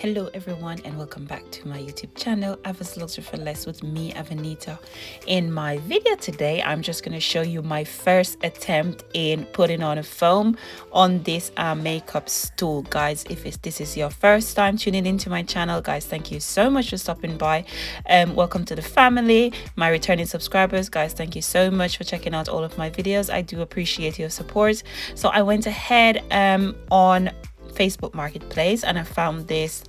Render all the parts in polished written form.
Hello everyone and welcome back to my YouTube channel, avasluxurysforless, with me, Avanita. In my video today, I'm just going to show you my first attempt in putting on a foam on this makeup stool. Guys, if this is your first time tuning into my channel, guys, thank you so much for stopping by. Welcome to the family. My returning subscribers, guys, thank you so much for checking out all of my videos. I do appreciate your support. So I went ahead on Facebook Marketplace and I found this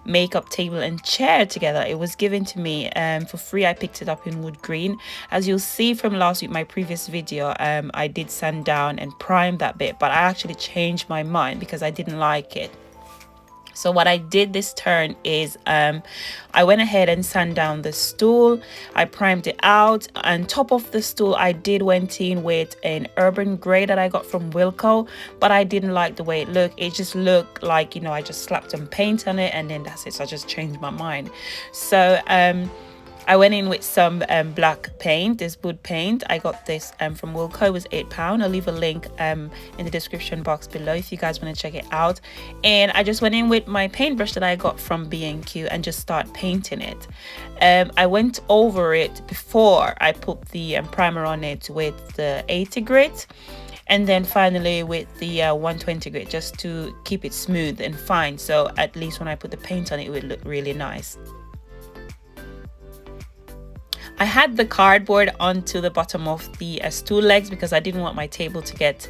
makeup table and chair together. It was given to me for free. I picked it up in wood green. As you'll see from last week, my previous video, I did sand down and prime that bit, but I actually changed my mind because I didn't like it. So what I did this turn is I went ahead and sand down the stool. I primed it out. On top of the stool, I went in with an urban gray that I got from Wilko, but I didn't like the way it looked. It just looked like, you know, I just slapped some paint on it and then that's it. So I just changed my mind. So I went in with some black paint, this wood paint. I got this from Wilko. It was £8. I'll leave a link in the description box below if you guys want to check it out. And I just went in with my paintbrush that I got from B&Q and just start painting it. I went over it before I put the primer on it with the 80 grit. And then finally with the 120 grit, just to keep it smooth and fine. So at least when I put the paint on it, it would look really nice. I had the cardboard onto the bottom of the stool legs because I didn't want my table to get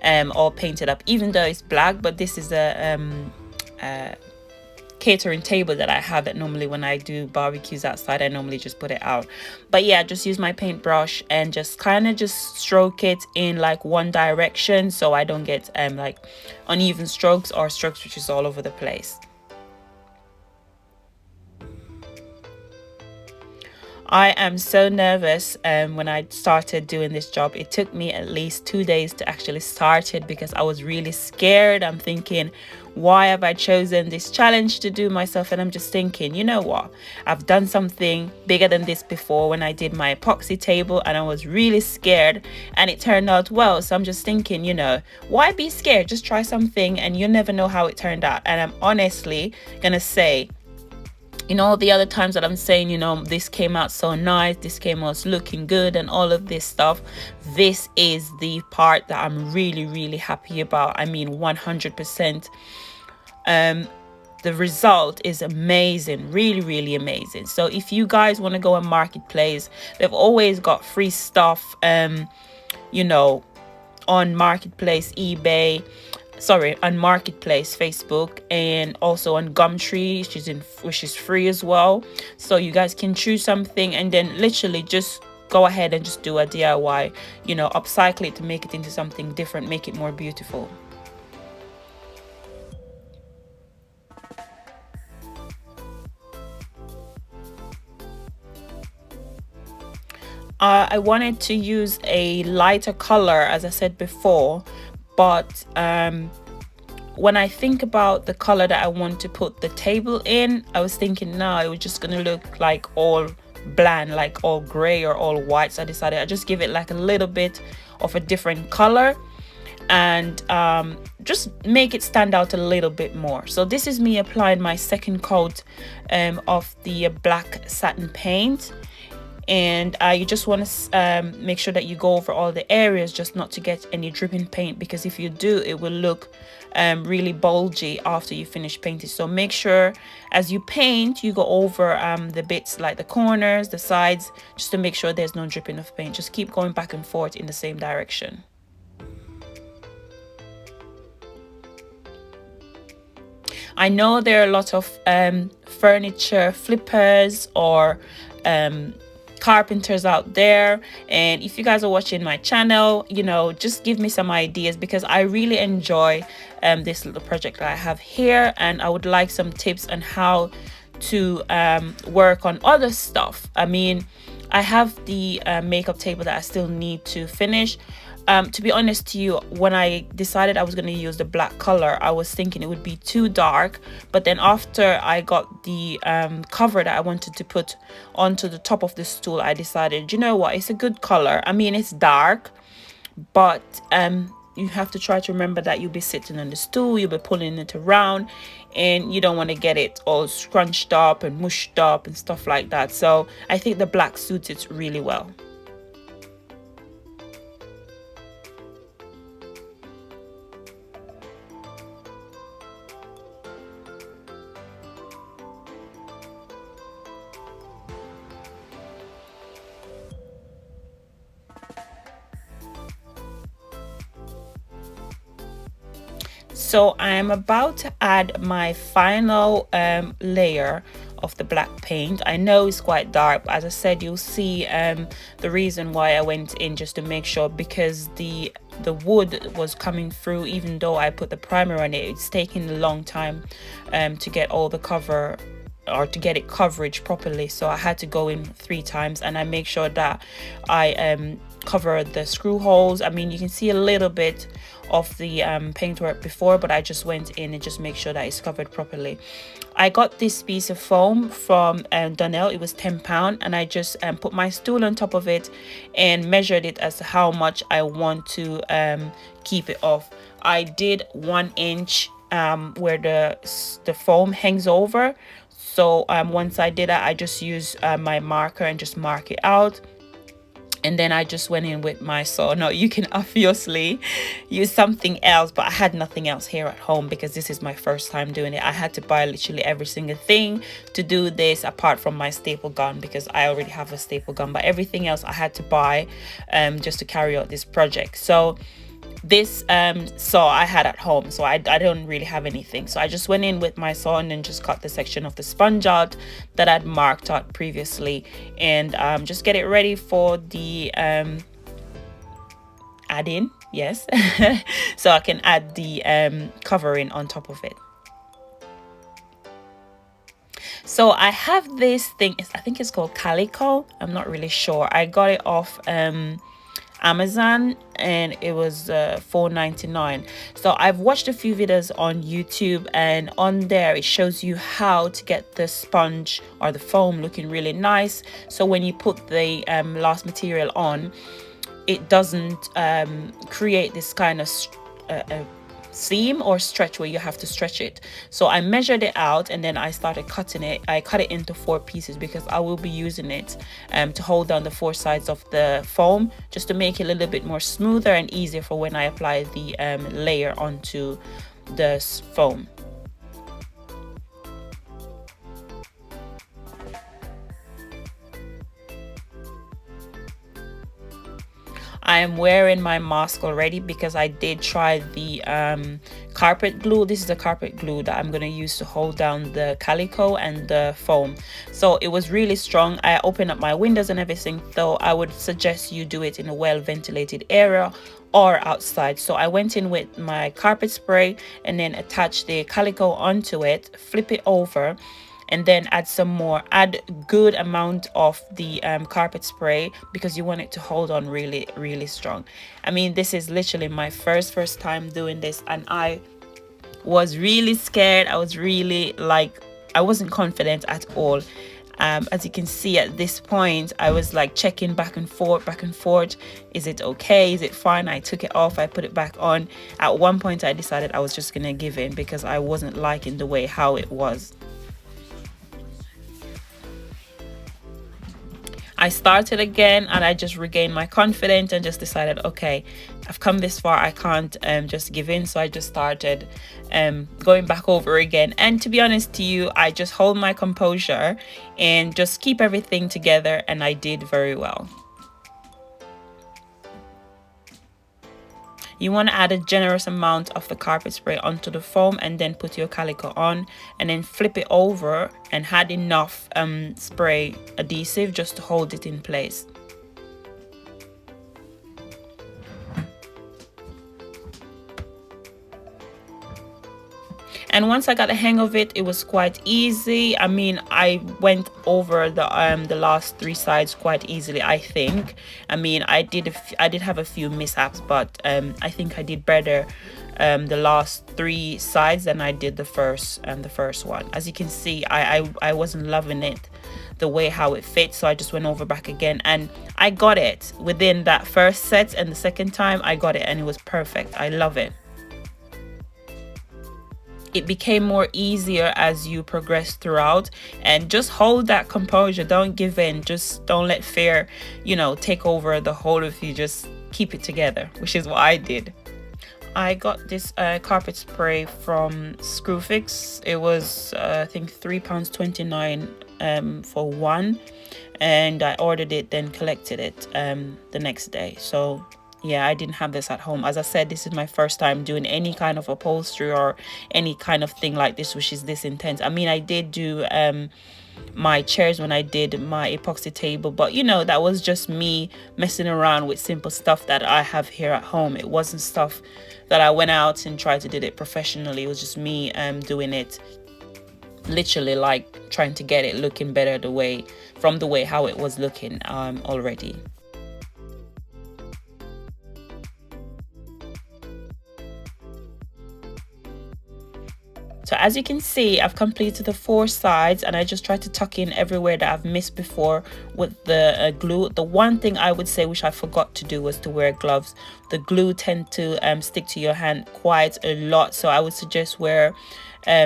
all painted up, even though it's black. But this is a catering table that I have that normally when I do barbecues outside, I normally just put it out. But yeah, just use my paintbrush and just kind of just stroke it in like one direction so I don't get like uneven strokes or strokes which is all over the place. I am so nervous when I started doing this job. It took me at least 2 days to actually start it because I was really scared. I'm thinking, why have I chosen this challenge to do myself? And I'm just thinking, you know what? I've done something bigger than this before when I did my epoxy table and I was really scared and it turned out well. So I'm just thinking, you know, why be scared? Just try something and you never know how it turned out. And I'm honestly gonna say, you know, all the other times that I'm saying, you know, this came out so nice, this came out looking good and all of this stuff, this is the part that I'm really happy about. I mean, 100%. The result is amazing, really amazing. So if you guys want to go on Marketplace, they've always got free stuff, you know, on Marketplace, eBay, sorry, on Marketplace, Facebook, and also on Gumtree, which is free as well. So you guys can choose something and then literally just go ahead and just do a DIY, you know, upcycle it to make it into something different, make it more beautiful. I wanted to use a lighter color, as I said before, but when I think about the color that I want to put the table in, I was thinking, no, it was just gonna look like all bland, like all gray or all white. So I decided I'd just give it like a little bit of a different color and just make it stand out a little bit more. So this is me applying my second coat of the black satin paint. And you just want to make sure that you go over all the areas just not to get any dripping paint, because if you do, it will look really bulgy after you finish painting. So make sure as you paint, you go over the bits like the corners, the sides, just to make sure there's no dripping of paint. Just keep going back and forth in the same direction. I know there are a lot of furniture flippers or carpenters out there, and if you guys are watching my channel, you know, just give me some ideas because I really enjoy this little project that I have here, and I would like some tips on how to work on other stuff. I mean, I have the makeup table that I still need to finish. To be honest to you, when I decided I was going to use the black color, I was thinking it would be too dark. But then after I got the cover that I wanted to put onto the top of the stool, I decided, you know what, it's a good color. I mean, it's dark, but you have to try to remember that you'll be sitting on the stool, you'll be pulling it around, and you don't want to get it all scrunched up and mushed up and stuff like that. So I think the black suits it really well. So I am about to add my final layer of the black paint. I know it's quite dark, but as I said, you'll see the reason why I went in, just to make sure, because the wood was coming through. Even though I put the primer on it, it's taking a long time to get all the cover, or to get it coverage properly. So I had to go in 3 times, and I make sure that I cover the screw holes. I mean, you can see a little bit of the paintwork before, but I just went in and just make sure that it's covered properly. I got this piece of foam from Dunelm. It was £10, and I just put my stool on top of it and measured it as to how much I want to keep it off. I did 1 inch where the foam hangs over. So once I did that, I just used my marker and just mark it out. And then I just went in with my saw. Now you can obviously use something else, but I had nothing else here at home because this is my first time doing it. I had to buy literally every single thing to do this, apart from my staple gun, because I already have a staple gun. But everything else I had to buy just to carry out this project. So this saw I had at home, so I don't really have anything. So I just went in with my saw and then just cut the section of the sponge out that I'd marked out previously, and just get it ready for the add-in. Yes. So I can add the covering on top of it. So I have this thing, I think it's called calico, I'm not really sure. I got it off Amazon, and it was $4.99. So I've watched a few videos on YouTube, and on there it shows you how to get the sponge or the foam looking really nice. So when you put the last material on, it doesn't create this kind of seam or stretch where you have to stretch it. So I measured it out, and then I started cutting it. I cut it into 4 pieces because I will be using it to hold down the 4 sides of the foam, just to make it a little bit more smoother and easier for when I apply the layer onto the foam. I am wearing my mask already because I did try the carpet glue. This is the carpet glue that I'm going to use to hold down the calico and the foam. So it was really strong. I opened up my windows and everything, though I would suggest you do it in a well ventilated area or outside. So I went in with my carpet spray and then attached the calico onto it, flip it over, and then add good amount of the carpet spray, because you want it to hold on really strong. I mean, this is literally my first time doing this, and I was really scared. I was really I wasn't confident at all. As you can see at this point, I was like checking back and forth. Is it okay? Is it fine? I took it off, I put it back on. At one point I decided I was just gonna give in because I wasn't liking the way how it was. I started again, and I just regained my confidence and just decided, okay, I've come this far, I can't just give in. So I just started going back over again, and to be honest to you, I just hold my composure and just keep everything together, and I did very well. You want to add a generous amount of the carpet spray onto the foam, and then put your calico on, and then flip it over and add enough spray adhesive just to hold it in place. And once I got the hang of it, it was quite easy. I mean, I went over the last 3 sides quite easily, I think. I mean, I did have a few mishaps, but I think I did better the last 3 sides than I did the first one. As you can see, I wasn't loving it, the way how it fits. So I just went over back again, and I got it within that first set, and the second time I got it and it was perfect. I love it. It became more easier as you progress throughout, and just hold that composure. Don't give in. Just don't let fear, take over the whole of you. Just keep it together, which is what I did. I got this carpet spray from Screwfix. It was I think £3.29 for one, and I ordered it, then collected it the next day. So yeah, I didn't have this at home. As I said, this is my first time doing any kind of upholstery or any kind of thing like this, which is this intense. I mean, I did do my chairs when I did my epoxy table, but that was just me messing around with simple stuff that I have here at home. It wasn't stuff that I went out and tried to do it professionally. It was just me doing it, literally like trying to get it looking better from the way how it was looking already. So as you can see, I've completed the 4 sides, and I just tried to tuck in everywhere that I've missed before with the glue. The one thing I would say which I forgot to do was to wear gloves. The glue tend to stick to your hand quite a lot, so I would suggest wear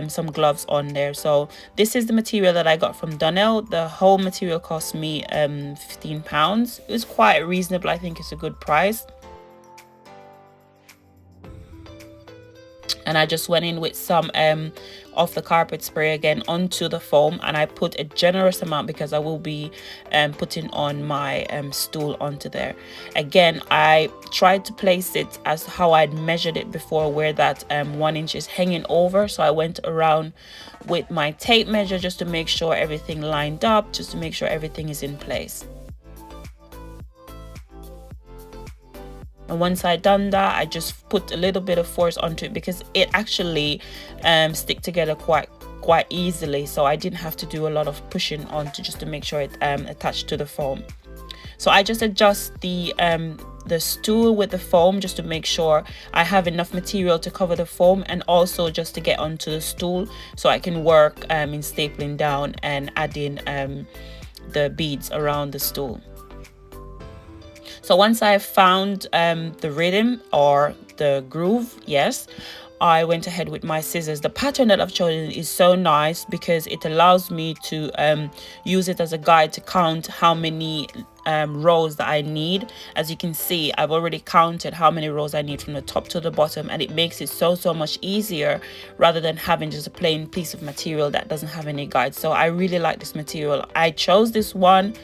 some gloves on there. So this is the material that I got from Dunelm. The whole material cost me £15. It was quite reasonable. I think it's a good price. And I just went in with some of the carpet spray again onto the foam, and I put a generous amount because I will be putting on my stool onto there. Again, I tried to place it as how I'd measured it before, where that 1 inch is hanging over. So I went around with my tape measure just to make sure everything lined up, just to make sure everything is in place. And once I done that, I just put a little bit of force onto it because it actually stick together quite easily. So I didn't have to do a lot of pushing onto just to make sure it attached to the foam. So I just adjust the stool with the foam just to make sure I have enough material to cover the foam, and also just to get onto the stool so I can work in stapling down and adding the beads around the stool. So once I found the rhythm or the groove, yes, I went ahead with my scissors. The pattern that I've chosen is so nice because it allows me to use it as a guide to count how many rows that I need. As you can see, I've already counted how many rows I need from the top to the bottom, and it makes it so much easier rather than having just a plain piece of material that doesn't have any guide. So I really like this material. I chose this one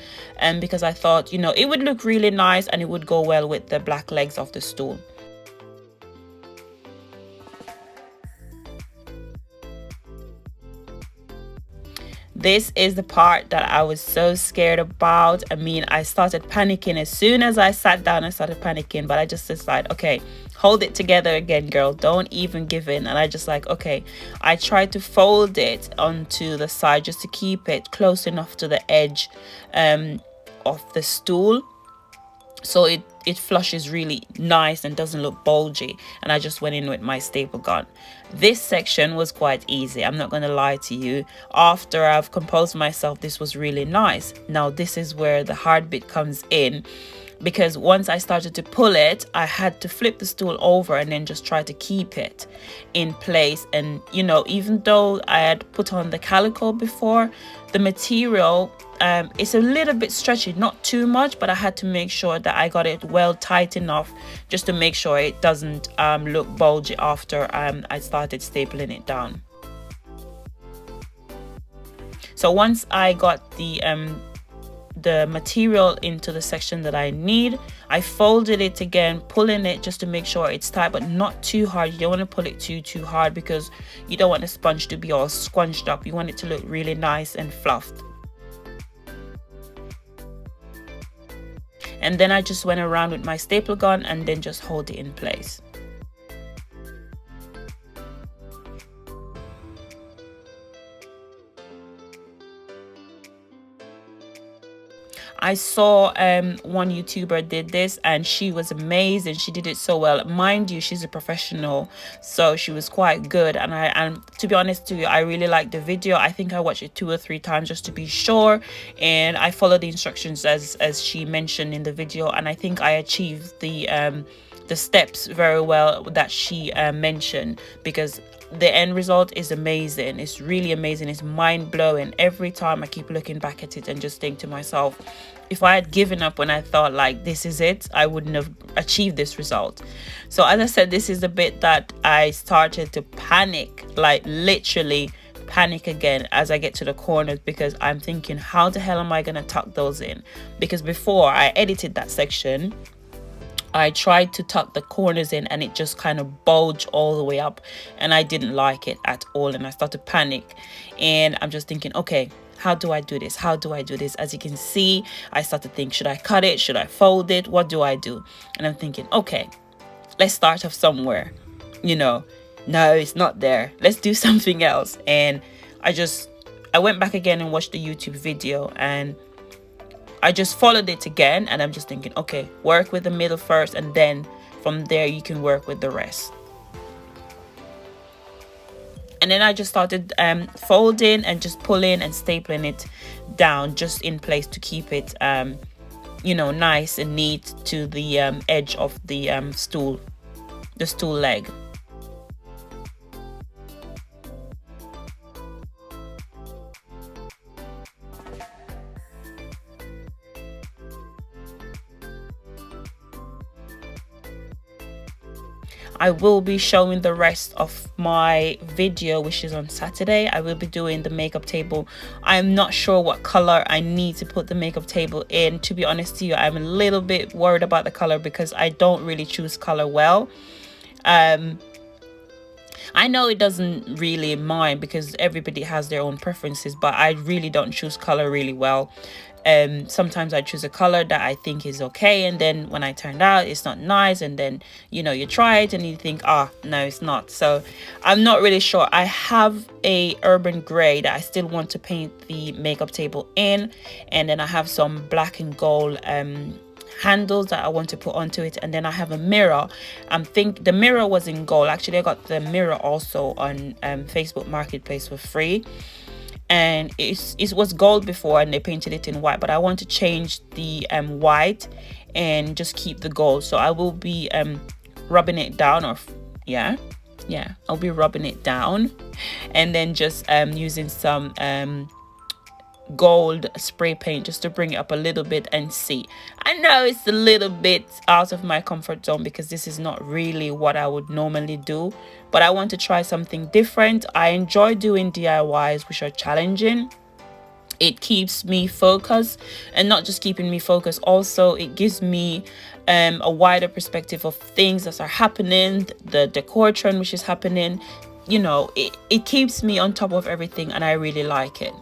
because I thought, it would look really nice and it would go well with the black legs of the stool. This is the part that I was so scared about. I mean, I started panicking. As soon as I sat down, I started panicking, but I just decided, okay, hold it together again, girl. Don't even give in. And I just okay, I tried to fold it onto the side just to keep it close enough to the edge of the stool, so it flushes really nice and doesn't look bulgy. And I just went in with my staple gun. This section was quite easy, I'm not going to lie to you. After I've composed myself, this was really nice. Now this is where the hard bit comes in, because once I started to pull it, I had to flip the stool over and then just try to keep it in place. And even though I had put on the calico before, the material it's a little bit stretchy, not too much, but I had to make sure that I got it well tight enough just to make sure it doesn't look bulgy after I started stapling it down. So once I got the material into the section that I need, I folded it again, pulling it just to make sure it's tight, but not too hard. You don't want to pull it too hard because you don't want the sponge to be all scrunched up. You want it to look really nice and fluffed. And then I just went around with my staple gun and then just hold it in place. I saw one YouTuber did this and she was amazing. She did it so well. Mind you, she's a professional, so she was quite good. And to be honest to you, I really liked the video. I think I watched it 2 or 3 times just to be sure, and I followed the instructions as she mentioned in the video, and I think I achieved the steps very well that she mentioned, because the end result is amazing. It's really amazing. It's mind-blowing. Every time I keep looking back at it and just think to myself, if I had given up when I thought like this is it, I wouldn't have achieved this result. So as I said, this is the bit that I started to panic, like literally panic again as I get to the corners, because I'm thinking, how the hell am I gonna tuck those in? Because before I edited that section, I tried to tuck the corners in and it just kind of bulged all the way up, and I didn't like it at all, and I started to panic. And I'm just thinking, okay, how do I do this? How do I do this? As you can see, I started to think, should I cut it? Should I fold it? What do I do? And I'm thinking, okay, let's start off somewhere. No, it's not there. Let's do something else. And I went back again and watched the YouTube video, and I just followed it again, and I'm just thinking, okay, work with the middle first, and then from there you can work with the rest. And then I just started folding and just pulling and stapling it down just in place to keep it nice and neat to the edge of the stool leg. I will be showing the rest of my video, which is on Saturday. I will be doing the makeup table. I'm not sure what color I need to put the makeup table in. To be honest to you, I'm a little bit worried about the color because I don't really choose color well. I know it doesn't really mind because everybody has their own preferences, but I really don't choose color really well. Sometimes I choose a color that I think is okay, and then when I turned out it's not nice, and then you try it and you think, no, it's not. So I'm not really sure. I have a urban gray that I still want to paint the makeup table in, and then I have some black and gold handles that I want to put onto it, and then I have a mirror. Think the mirror was in gold. Actually, I got the mirror also on Facebook Marketplace for free, and it was gold before and they painted it in white, but I want to change the white and just keep the gold. So I will be rubbing it down, or I'll be rubbing it down, and then just using some gold spray paint just to bring it up a little bit and see. I know it's a little bit out of my comfort zone because this is not really what I would normally do, but I want to try something different. I enjoy doing DIYs which are challenging. It keeps me focused, and not just keeping me focused, also it gives me a wider perspective of things that are happening, the decor trend which is happening. It keeps me on top of everything, and I really like it.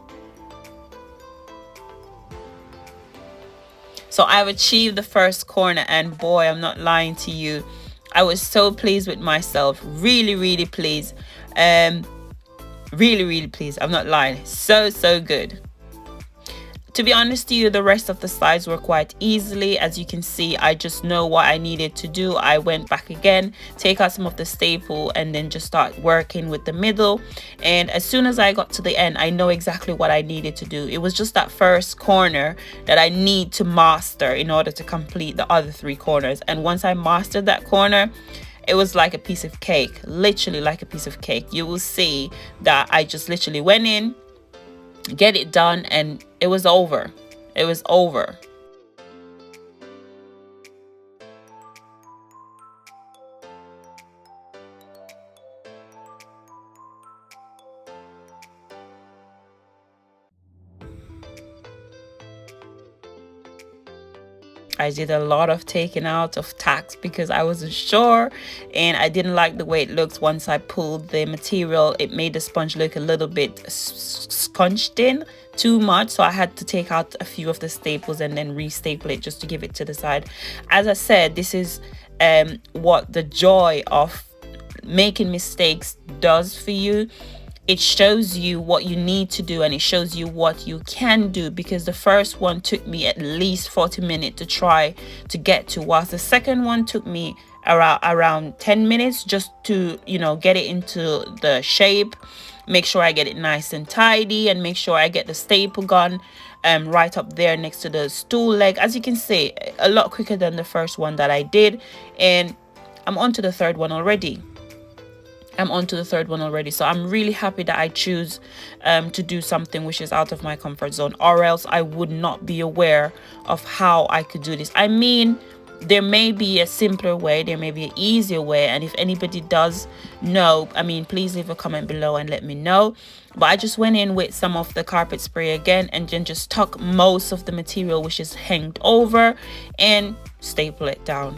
So I've achieved the first corner, and boy, I'm not lying to you, I was so pleased with myself. Really pleased. Really pleased. I'm not lying. So good. To be honest to you, the rest of the sides were quite easily. As you can see, I just know what I needed to do. I went back again, take out some of the staple, and then just start working with the middle. And as soon as I got to the end, I know exactly what I needed to do. It was just that first corner that I need to master in order to complete the other 3 corners. And once I mastered that corner, it was like a piece of cake, literally like a piece of cake. You will see that I just literally went in, get it done, and it was over. It was over. I did a lot of taking out of tacks because I wasn't sure, and I didn't like the way it looks. Once I pulled the material, it made the sponge look a little bit scrunched in too much, so I had to take out a few of the staples and then restaple it just to give it to the side. As I said, this is what the joy of making mistakes does for you. it shows you what you need to do and it shows you what you can do, because the first one took me at least 40 minutes to try to get to, whilst the second one took me around 10 minutes just to, you know, get it into the shape, make sure I get it nice and tidy, and make sure I get the staple gun right up there next to the stool leg. As you can see, a lot quicker than the first one that I did, and I'm on to the third one already. So I'm really happy that I choose to do something which is out of my comfort zone, or else I would not be aware of how I could do this. I mean, there may be a simpler way, there may be an easier way, and if anybody does know, I mean, please leave a comment below and let me know. But I just went in with some of the carpet spray again, and then just tuck most of the material which is hanged over and staple it down.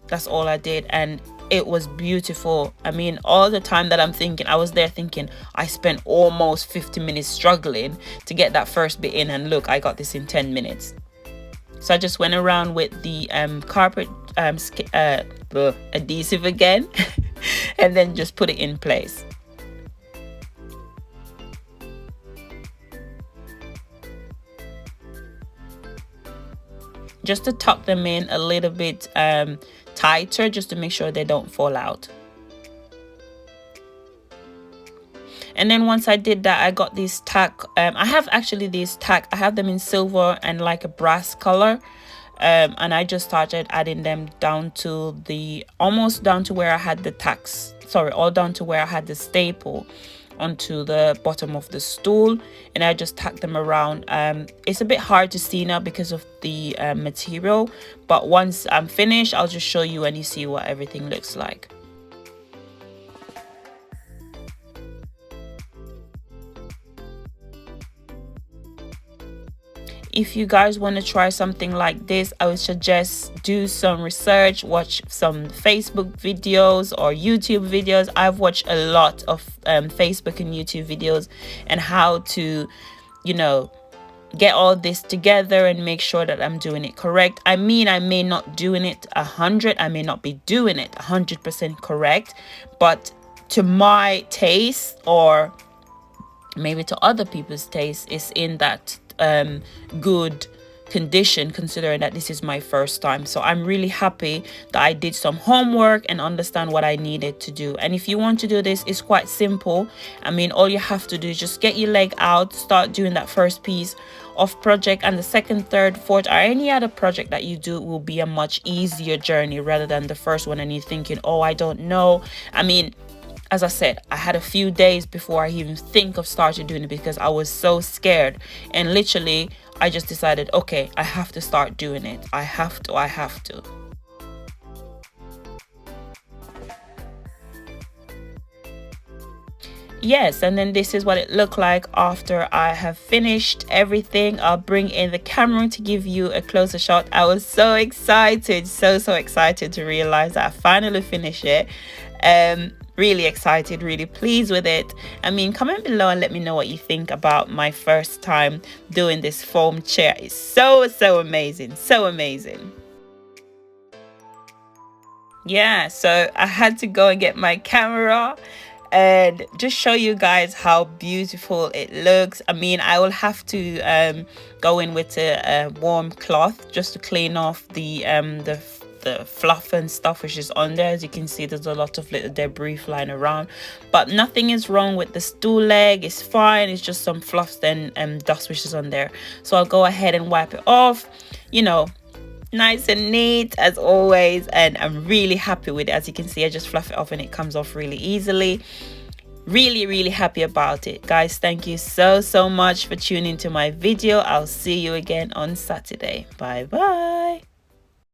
That's all I did, and it was beautiful. I mean, all the time that I was there thinking, I spent almost 50 minutes struggling to get that first bit in, and look, I got this in 10 minutes. So I just went around with the carpet adhesive again and then just put it in place. Just to tuck them in a little bit tighter, just to make sure they don't fall out. And then once I did that, I got these tack. I have actually these tack. I have them in silver and like a brass color. And I just started adding them down to almost down to where I had the tacks. Sorry, all down to where I had the staple onto the bottom of the stool, and I just tacked them around. It's a bit hard to see now because of the material, but once I'm finished, I'll just show you and you see what everything looks like. If you guys want to try something like this, I would suggest do some research, watch some Facebook videos or YouTube videos. I've watched a lot of Facebook and YouTube videos and how to, you know, get all this together and make sure that I'm doing it correct. I mean, I may not doing it 100, I may not be doing it 100% correct, but to my taste, or maybe to other people's taste, is in that good condition, considering that this is my first time. So I'm really happy that I did some homework and understand what I needed to do. And if you want to do this, it's quite simple. I mean, all you have to do is just get your leg out, start doing that first piece of project, and the second, third, fourth, or any other project that you do will be a much easier journey rather than the first one and you're thinking, oh, I don't know. I mean, as I said, I had a few days before I even think of starting doing it because I was so scared. And literally, I just decided, okay, I have to start doing it. I have to. Yes, and then this is what it looked like after I have finished everything. I'll bring in the camera to give you a closer shot. I was so excited, so excited to realize that I finally finished it. Really excited, really pleased with it. I mean, comment below and let me know what you think about my first time doing this foam chair. It's so amazing, so amazing. Yeah, so I had to go and get my camera and just show you guys how beautiful it looks. I mean, I will have to go in with a warm cloth just to clean off the fluff and stuff which is on there. As you can see, there's a lot of little debris flying around, but nothing is wrong with the stool leg. It's fine, it's just some fluffs and dust which is on there. So I'll go ahead and wipe it off, you know, nice and neat as always, and I'm really happy with it. As you can see, I just fluff it off and it comes off really easily. Really happy about it, guys. Thank you so much for tuning into my video. I'll see you again on Saturday. Bye bye.